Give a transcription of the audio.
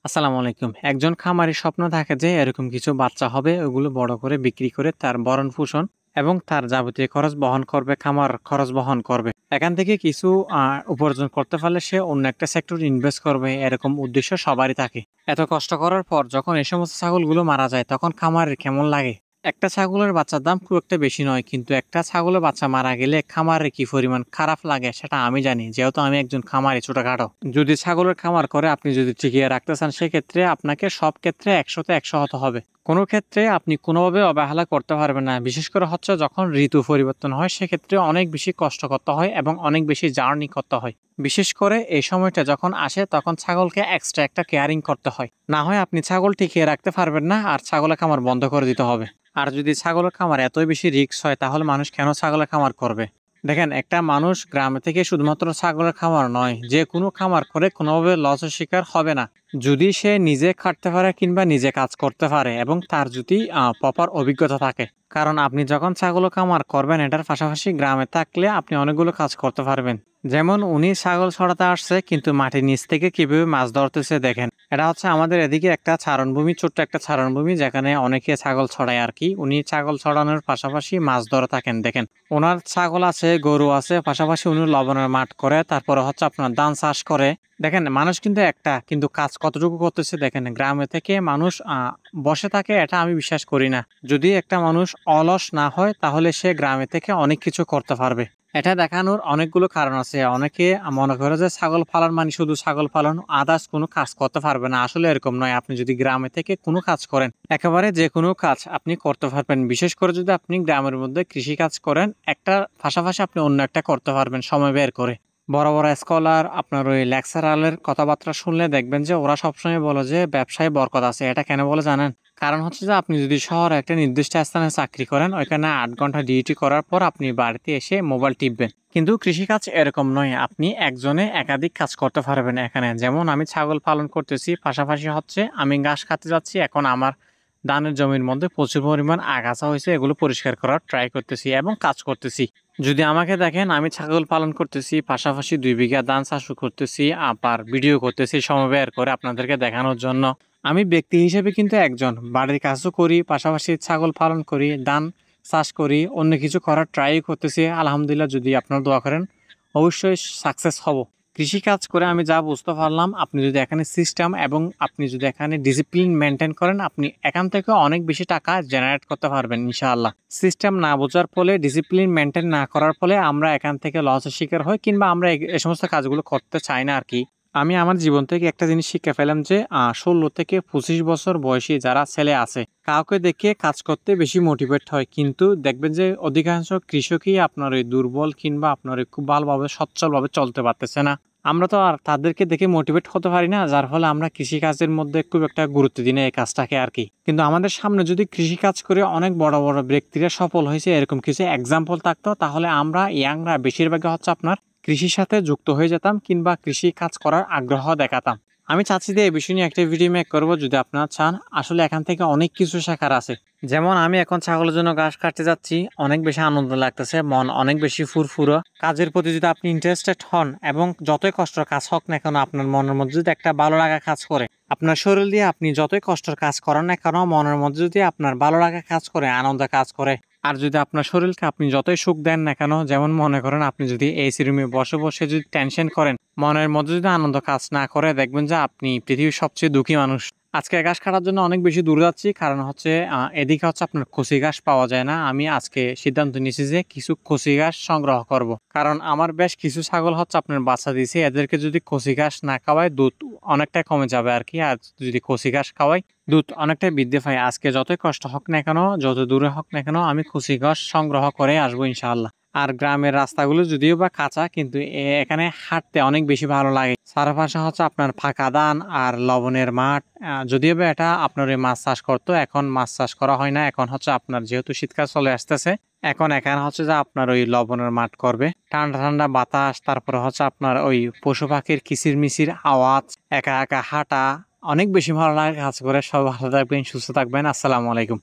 আসসালামু আলাইকুম। একজন খামারির স্বপ্ন থাকে যে এরকম কিছু বাচ্চা হবে, ওগুলো বড় করে বিক্রি করে তার ভরণ-পোষণ এবং তার যাবতীয় খরচ বহন করবে, খামার খরচ বহন করবে। এখান থেকে কিছু উপার্জন করতে পারলে সে অন্য একটা সেক্টরে ইনভেস্ট করবে, এরকম উদ্দেশ্য সবারই থাকে। এত কষ্ট করার পর যখন এই সমস্ত ছাগলগুলো মারা যায় তখন খামারের কেমন লাগে? একটা ছাগলের বাচ্চার দাম খুব একটা বেশি নয়, কিন্তু একটা ছাগলের বাচ্চা মারা গেলে খামারে কি পরিমাণ খারাপ লাগে সেটা আমি জানি, যেহেতু আমি একজন খামারি ছোটখাটো। যদি ছাগলের খামার করে আপনি যদি টিকিয়ে রাখতে চান, সেক্ষেত্রে আপনাকে সব ক্ষেত্রে ১০০-তে ১০০ হতে হবে। কোনো ক্ষেত্রে আপনি কোনোভাবে অবহেলা করতে পারবেন না। বিশেষ করে হচ্ছে যখন ঋতু পরিবর্তন হয়, সেক্ষেত্রে অনেক বেশি কষ্ট করতে হয় এবং অনেক বেশি জার্নি করতে হয়। বিশেষ করে এই সময়টা যখন আসে তখন ছাগলকে এক্সট্রা একটা কেয়ারিং করতে হয়। না হয় আপনি ছাগল টিকিয়ে রাখতে পারবেন না, আর ছাগলের খামার বন্ধ করে দিতে হবে। আর যদি ছাগলের খামার এতই বেশি রিস্ক হয়, তাহলে মানুষ কেন ছাগলের খামার করবে? দেখেন, একটা মানুষ গ্রামে থেকে শুধুমাত্র ছাগলের খামার নয়, যে কোনো খামার করে কোনোভাবে লসের শিকার হবে না, যদি সে নিজে খাটতে পারে কিংবা নিজে কাজ করতে পারে এবং তার যদি প্রপার অভিজ্ঞতা থাকে। কারণ আপনি যখন ছাগলের খামার করবেন, এটার পাশাপাশি গ্রামে থাকলে আপনি অনেকগুলো কাজ করতে পারবেন। যেমন উনি ছাগল ছড়াতে আসছে, কিন্তু মাটির নিচ থেকে কিভাবে মাছ ধরতেছে দেখেন। এটা হচ্ছে আমাদের এদিকে একটা চারণভূমি, ছোট্ট একটা চারণভূমি, যেখানে অনেকে ছাগল ছড়ায় আর কি। উনি ছাগল ছড়ানোর পাশাপাশি মাছ ধরে থাকেন। দেখেন, ওনার ছাগল আছে, গরু আছে, পাশাপাশি উনি লবণের মাঠ করে, তারপরে হচ্ছে আপনার ধান চাষ করে। দেখেন, মানুষ কিন্তু একটা, কিন্তু কাজ কতটুকু করতেছে দেখেন। গ্রামে থেকে মানুষ বসে থাকে এটা আমি বিশ্বাস করি না। যদি একটা মানুষ অলস না হয়, তাহলে সে গ্রামে থেকে অনেক কিছু করতে পারবে। এটা দেখানোর অনেকগুলো কারণ আছে। অনেকে মনে করে যে ছাগল পালন মানে শুধু ছাগল পালন, আদার্স কোনো কাজ করতে পারবে না। আসলে এরকম নয়। আপনি যদি গ্রামে থেকে কোনো কাজ করেন, একেবারে যে কোনো কাজ আপনি করতে পারবেন। বিশেষ করে যদি আপনি গ্রামের মধ্যে কৃষি কাজ করেন, একটা পাশাপাশি আপনি অন্য একটা করতে পারবেন সময় বের করে। বড় বড় স্কলার, আপনার ওই লেকচারালের কথাবার্তা শুনলে দেখবেন যে ওরা সবসময় বলে যে ব্যবসায় বরকত আছে। এটা কেন বলে জানেন? কারণ হচ্ছে যে আপনি যদি শহরে একটা নির্দিষ্ট স্থানে চাকরি করেন, ওইখানে ৮ ঘন্টা ডিউটি করার পর আপনি বাড়িতে এসে মোবাইল টিপবেন। কিন্তু কৃষিকাজ এরকম নয়। আপনি একজনে একাধিক কাজ করতে পারবেন এখানে। যেমন আমি ছাগল পালন করতেছি, পাশাপাশি হচ্ছে আমি ঘাস কাটতে যাচ্ছি। এখন আমার ধানের জমির মধ্যে প্রচুর পরিমাণ আগাছা হয়েছে, এগুলো পরিষ্কার করার ট্রাই করতেছি এবং কাজ করতেছি। যদি আমাকে দেখেন, আমি ছাগল পালন করতেছি, পাশাপাশি ২ বিঘা ধান চাষও করতেছি, আবার ভিডিও করতেছি সময় বের করে আপনাদেরকে দেখানোর জন্য। আমি ব্যক্তি হিসেবে কিন্তু একজন বাড়ির কাজও করি, পাশাপাশি ছাগল পালন করি, ধান চাষ করি, অন্য কিছু করার ট্রাই করতেছি। আলহামদুলিল্লাহ, যদি আপনারা দোয়া করেন অবশ্যই সাকসেস হব। কৃষিকাজ করে আমি যা বুঝতে পারলাম, আপনি যদি এখানে সিস্টেম এবং আপনি যদি এখানে ডিসিপ্লিন মেনটেন করেন, আপনি এখান থেকে অনেক বেশি টাকা জেনারেট করতে পারবেন ইনশাআল্লাহ। সিস্টেম না বোঝার ফলে, ডিসিপ্লিন মেনটেন না করার ফলে আমরা এখান থেকে লসের শিকার হই, কিংবা আমরা এই সমস্ত কাজগুলো করতে চাই না আর কি। আমি আমার জীবন থেকে একটা জিনিস শিখে ফেলাম যে ১৬ থেকে ২৫ বছর বয়সী যারা ছেলে আছে, কাউকে দেখে কাজ করতে বেশি মোটিভেট হয়। কিন্তু দেখবেন যে অধিকাংশ কৃষকই আপনার ওই দুর্বল, কিংবা আপনার ওই খুব ভালোভাবে সচ্ছলভাবে চলতে পারতেছে না। আমরা তো আর তাদেরকে দেখে মোটিভেট হতে পারি না, যার ফলে আমরা কৃষিকাজের মধ্যে খুব একটা গুরুত্ব দিই না এই কাজটাকে আর কি। কিন্তু আমাদের সামনে যদি কৃষিকাজ করে অনেক বড় বড় ব্যক্তিরা সফল হয়েছে, এরকম কিছু এক্সাম্পল থাকতো, তাহলে আমরা ইয়াংরা বেশিরভাগই হচ্ছে আপনার কৃষির সাথে যুক্ত হয়ে যেতাম, কিংবা কৃষি কাজ করার আগ্রহ দেখাতাম। আমি চাচ্ছি যে এই বিষয় নিয়ে একটা ভিডিও মেক করবো, যদি আপনারা চান। আসলে এখান থেকে অনেক কিছু শেখার আছে। যেমন আমি এখন ছাগলের জন্য ঘাস কাটতে যাচ্ছি, অনেক বেশি আনন্দ লাগতেছে, মন অনেক বেশি ফুরফুরো। কাজের প্রতি যদি আপনি ইন্টারেস্টেড হন, এবং যতই কষ্টের কাজ হোক না কেন, আপনার মনের মধ্যে যদি একটা ভালো লাগা কাজ করে, আপনার শরীর দিয়ে আপনি যতই কষ্টের কাজ করেন না কেন, মনের মধ্যে যদি আপনার ভালো লাগা কাজ করে, আনন্দ কাজ করে, আর যদি আপনার শরীরকে আপনি যতই সুখ দেন না কেন, যেমন মনে করেন আপনি যদি এসি রুমে বসে বসে যদি টেনশন করেন, মনের মধ্যে যদি আনন্দ কাজ না করে, দেখবেন যে আপনি পৃথিবীর সবচেয়ে দুঃখী মানুষ। আজকে ঘাস কাটার জন্য অনেক বেশি দূরে যাচ্ছি, কারণ হচ্ছে এদিকে হচ্ছে আপনার কচি ঘাস পাওয়া যায় না। আমি আজকে সিদ্ধান্ত নিয়েছি যে কিছু কচি ঘাস সংগ্রহ করব, কারণ আমার বেশ কিছু ছাগল হচ্ছে আপনার বাচ্চা দিয়েছে। এদেরকে যদি কচি ঘাস না খাওয়াই, দুধ অনেকটাই কমে যাবে আর কি। আর যদি কচি ঘাস খাওয়াই, দুধ অনেকটাই বৃদ্ধি পায়। আজকে যতই কষ্ট হোক না কেন, যত দূরে হোক না কেন, আমি কচি ঘাস সংগ্রহ করে আসবো ইনশাআল্লাহ। আর গ্রামের রাস্তাগুলো যদিও বা কাঁচা, কিন্তু এখানে হাঁটতে অনেক বেশি ভালো লাগে। চারপাশে হচ্ছে আপনার ফাঁকা ধান আর লবণের মাঠ। যদিও বা এটা আপনার ওই মাছ চাষ করতো, এখন মাছ চাষ করা হয় না। এখন হচ্ছে আপনার যেহেতু শীতকাল চলে আসতেছে, এখন এখানে হচ্ছে যে আপনার ওই লবণের মাঠ করবে। ঠান্ডা ঠান্ডা বাতাস, তারপরে হচ্ছে আপনার ওই পশু পাখির কিচির মিচির আওয়াজ, একা একা হাঁটা, অনেক বেশি ভালো লাগে কাজ করে। সব ভালো থাকবেন, সুস্থ থাকবেন। আসসালামু আলাইকুম।